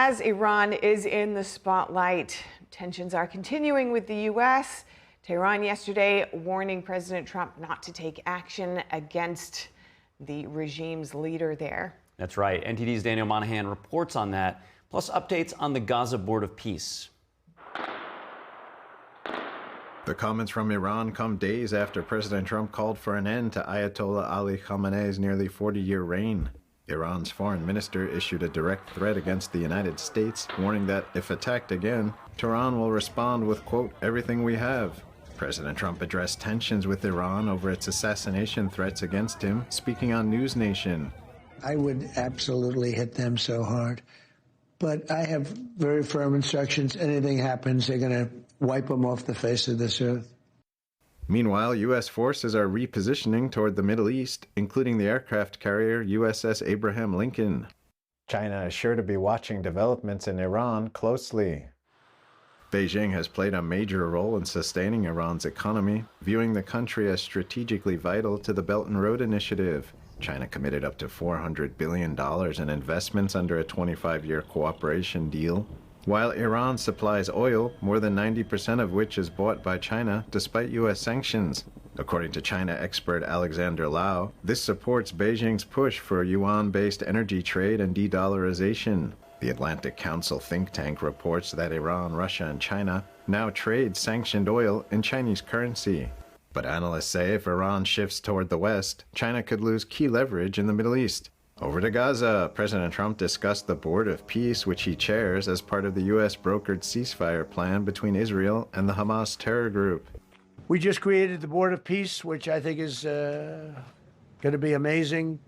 As Iran is in the spotlight, tensions are continuing with the U.S. Tehran yesterday warning President Trump not to take action against the regime's leader there. That's right. NTD's Daniel Monaghan reports on that, plus updates on the Gaza Board of Peace. The comments from Iran come days after President Trump called for an end to Ayatollah Ali Khamenei's nearly 40-year reign. Iran's foreign minister issued a direct threat against the United States, warning that if attacked again, Tehran will respond with, quote, everything we have. President Trump addressed tensions with Iran over its assassination threats against him, speaking on News Nation. I would absolutely hit them so hard, but I have very firm instructions. Anything happens, they're going to wipe them off the face of this earth. Meanwhile, U.S. forces are repositioning toward the Middle East, including the aircraft carrier USS Abraham Lincoln. China is sure to be watching developments in Iran closely. Beijing has played a major role in sustaining Iran's economy, viewing the country as strategically vital to the Belt and Road Initiative. China committed up to $400 billion in investments under a 25-year cooperation deal, while Iran supplies oil, more than 90% of which is bought by China, despite U.S. sanctions. According to China expert Alexander Lau, this supports Beijing's push for yuan-based energy trade and de-dollarization. The Atlantic Council think tank reports that Iran, Russia, and China now trade sanctioned oil in Chinese currency. But analysts say if Iran shifts toward the West, China could lose key leverage in the Middle East. Over to Gaza, President Trump discussed the Board of Peace, which he chairs as part of the U.S. brokered ceasefire plan between Israel and the Hamas terror group. We just created the Board of Peace, which I think is going to be amazing.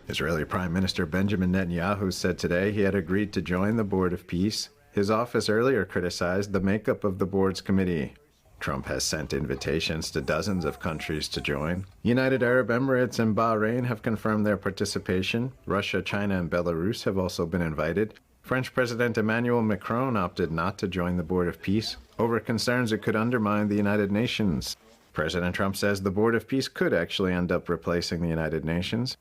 Israeli Prime Minister Benjamin Netanyahu said today he had agreed to join the Board of Peace. His office earlier criticized the makeup of the board's committee. Trump has sent invitations to dozens of countries to join. United Arab Emirates and Bahrain have confirmed their participation. Russia, China, and Belarus have also been invited. French President Emmanuel Macron opted not to join the Board of Peace over concerns it could undermine the United Nations. President Trump says the Board of Peace could actually end up replacing the United Nations.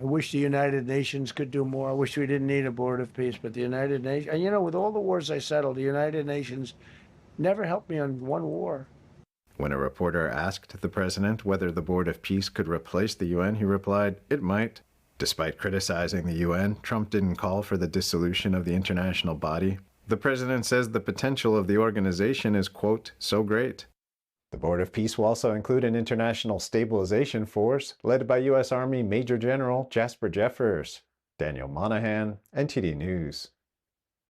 I wish the United Nations could do more. I wish we didn't need a Board of Peace, but the United Nations, and you know, with all the wars I settled, the United Nations never helped me on one war. When a reporter asked the president whether the Board of Peace could replace the UN, he replied, it might. Despite criticizing the UN, Trump didn't call for the dissolution of the international body. The president says the potential of the organization is, quote, so great. The Board of Peace will also include an international stabilization force led by U.S. Army Major General Jasper Jeffers. Daniel Monaghan, NTD News.